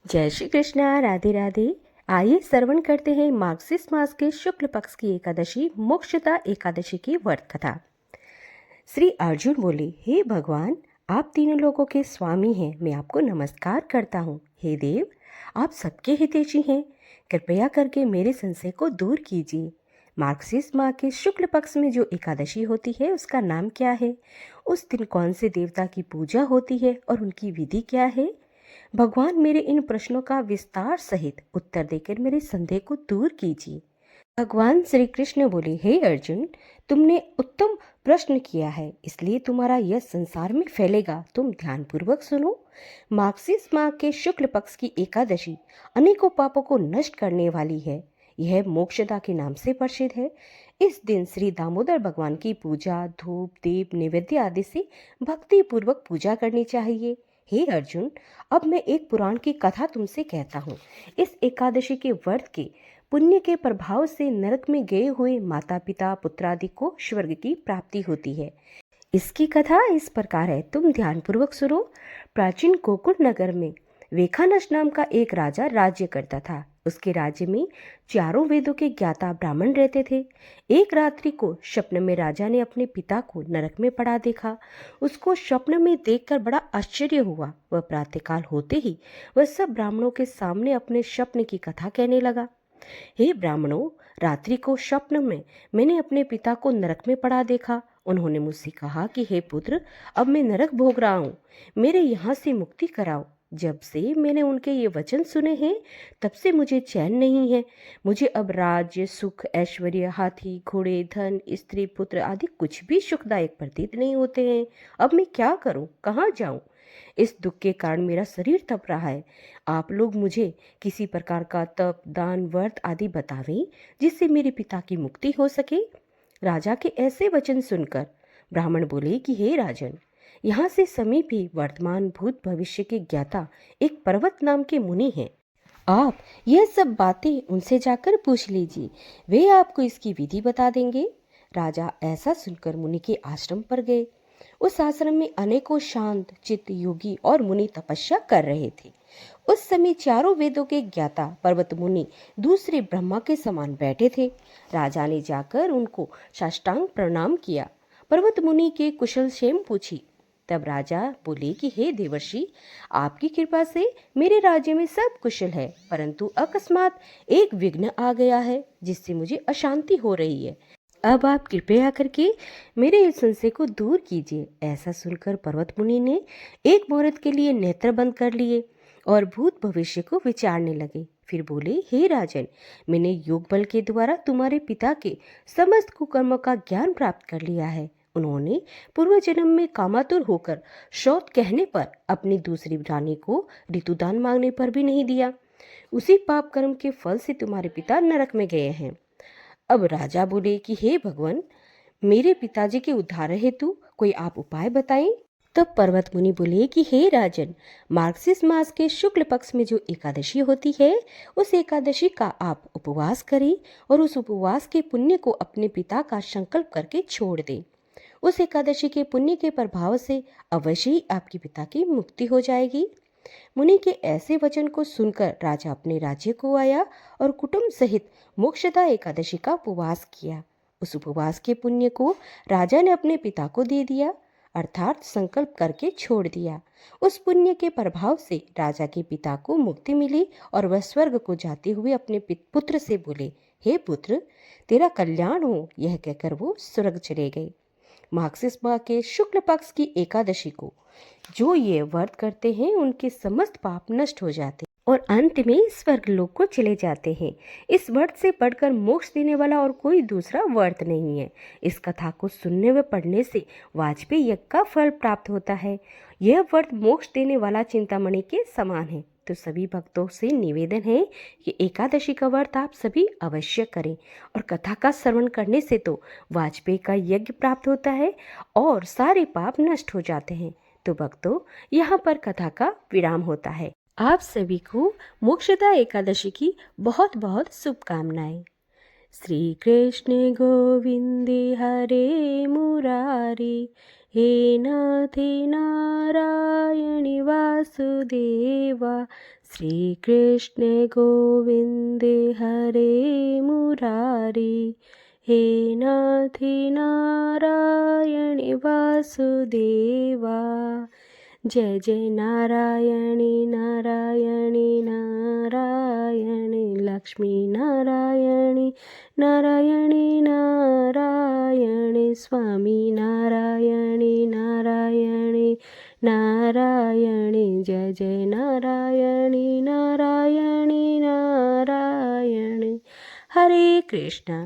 जय श्री कृष्णा। राधे राधे। आइए श्रवण करते हैं मार्गशीर्ष मास के शुक्ल पक्ष की एकादशी मोक्षदा एकादशी की व्रत कथा। श्री अर्जुन बोले, हे भगवान, आप तीनों लोगों के स्वामी हैं, मैं आपको नमस्कार करता हूँ। हे देव, आप सबके हितैषी हैं, कृपया करके मेरे संशय को दूर कीजिए। मार्गशीर्ष माह के शुक्ल पक्ष में जो एकादशी होती है उसका नाम क्या है? उस दिन कौन से देवता की पूजा होती है और उनकी विधि क्या है? भगवान, मेरे इन प्रश्नों का विस्तार सहित उत्तर देकर मेरे संदेह को दूर कीजिए। भगवान श्री कृष्ण बोले, हे अर्जुन, तुमने उत्तम प्रश्न किया है, इसलिए तुम्हारा यश संसार में फैलेगा। तुम ध्यानपूर्वक सुनो। मार्गशीर्ष माह के शुक्ल पक्ष की एकादशी अनेकों पापों को नष्ट करने वाली है। यह मोक्षदा के नाम से प्रसिद्ध है। इस दिन श्री दामोदर भगवान की पूजा धूप दीप नैवेद्य आदि से भक्ति पूर्वक पूजा करनी चाहिए। हे अर्जुन, अब मैं एक पुराण की कथा तुमसे कहता हूँ। इस एकादशी के व्रत के पुण्य के प्रभाव से नरक में गए हुए माता पिता पुत्र आदि को स्वर्ग की प्राप्ति होती है। इसकी कथा इस प्रकार है, तुम ध्यानपूर्वक सुनो। प्राचीन गोकुल नगर में वेखानस नाम का एक राजा राज्य करता था। उसके राज्य में चारों वेदों के ज्ञाता ब्राह्मण रहते थे। एक रात्रि को स्वप्न में राजा ने अपने पिता को नरक में पड़ा देखा। उसको स्वप्न में देखकर बड़ा आश्चर्य हुआ। वह प्रातःकाल होते ही वह सब ब्राह्मणों के सामने अपने स्वप्न की कथा कहने लगा। हे ब्राह्मणों, रात्रि को स्वप्न में मैंने अपने पिता को नरक में पड़ा देखा। उन्होंने मुझसे कहा कि हे पुत्र, अब मैं नरक भोग रहा हूँ, मेरे यहाँ से मुक्ति कराओ। जब से मैंने उनके ये वचन सुने हैं तब से मुझे चैन नहीं है। मुझे अब राज्य सुख ऐश्वर्य हाथी घोड़े धन स्त्री पुत्र आदि कुछ भी सुखदायक प्रतीत नहीं होते हैं। अब मैं क्या करूं, कहाँ जाऊं? इस दुख के कारण मेरा शरीर तप रहा है। आप लोग मुझे किसी प्रकार का तप दान व्रत आदि बतावें जिससे मेरे पिता की मुक्ति हो सके। राजा के ऐसे वचन सुनकर ब्राह्मण बोले कि हे राजन, यहाँ से समीप ही वर्तमान भूत भविष्य के ज्ञाता एक पर्वत नाम के मुनि हैं। आप यह सब बातें उनसे जाकर पूछ लीजिए, वे आपको इसकी विधि बता देंगे। राजा ऐसा सुनकर मुनि के आश्रम पर गए। उस आश्रम में अनेकों शांत चित्त योगी और मुनि तपस्या कर रहे थे। उस समय चारों वेदों के ज्ञाता पर्वत मुनि दूसरे ब्रह्मा के समान बैठे थे। राजा ने जाकर उनको साष्टांग प्रणाम किया। पर्वत मुनि के कुशल क्षेम पूछी। तब राजा बोले कि हे देवर्षि, आपकी कृपा से मेरे राज्य में सब कुशल है, परंतु अकस्मात एक विघ्न आ गया है जिससे मुझे अशांति हो रही है। अब आप कृपया करके मेरे इस संशय को दूर कीजिए। ऐसा सुनकर पर्वत मुनि ने एक मुहूर्त के लिए नेत्र बंद कर लिए और भूत भविष्य को विचारने लगे। फिर बोले, हे राजन, मैंने योग बल के द्वारा तुम्हारे पिता के समस्त कुकर्मों का ज्ञान प्राप्त कर लिया है। उन्होंने पूर्व जन्म में कामातुर होकर शौत कहने पर अपनी दूसरी रानी को ऋतुदान मांगने पर भी नहीं दिया। उसी पाप कर्म के फल से तुम्हारे पिता नरक में गए हैं। अब राजा बोले कि हे भगवान, मेरे पिताजी के उद्धार हेतु कोई आप उपाय बताएं। तब पर्वत मुनि बोले कि हे राजन, मार्गशीर्ष मास के शुक्ल पक्ष में जो एकादशी होती है उस एकादशी का आप उपवास करें और उस उपवास के पुण्य को अपने पिता का संकल्प करके छोड़ दें। उस एकादशी के पुण्य के प्रभाव से अवश्य ही आपके पिता की मुक्ति हो जाएगी। मुनि के ऐसे वचन को सुनकर राजा अपने राज्य को आया और कुटुंब सहित मोक्षदा एकादशी का उपवास किया। उस उपवास के पुण्य को राजा ने अपने पिता को दे दिया, अर्थात संकल्प करके छोड़ दिया। उस पुण्य के प्रभाव से राजा के पिता को मुक्ति मिली और वह स्वर्ग को जाते हुए अपने पुत्र से बोले, हे पुत्र, तेरा कल्याण हो। यह कहकर वो स्वर्ग चले गए। मार्गशीर्ष माह के शुक्ल पक्ष की एकादशी को जो ये व्रत करते हैं उनके समस्त पाप नष्ट हो जाते हैं और अंत में स्वर्ग लोक को चले जाते हैं। इस व्रत से बढ़कर मोक्ष देने वाला और कोई दूसरा व्रत नहीं है। इस कथा को सुनने व पढ़ने से वाजपेयी यज्ञ का फल प्राप्त होता है। यह व्रत मोक्ष देने वाला चिंतामणि के समान है। तो सभी भक्तों से निवेदन है कि एकादशी का व्रत आप सभी अवश्य करें और कथा का श्रवण करने से तो वाजपेयी का यज्ञ प्राप्त होता है और सारे पाप नष्ट हो जाते हैं। तो भक्तों, यहाँ पर कथा का विराम होता है। आप सभी को मोक्षदा एकादशी की बहुत बहुत शुभकामनाएं। श्री कृष्ण गोविंदे हरे मुरारे, हे नाथे नारायणी वासुदेवा, श्रीकृष्ण गोविन्द हरे मुरारी। हे नाथे नारायणी वासुदेवा, जय जय नारायणी नारायणी नारायणी, लक्ष्मी नारायणी नारायणी नारायणी, स्वामी नारायणी नारायणी नारायणी, जय जय नारायणी नारायणी नारायणी। हरे कृष्ण।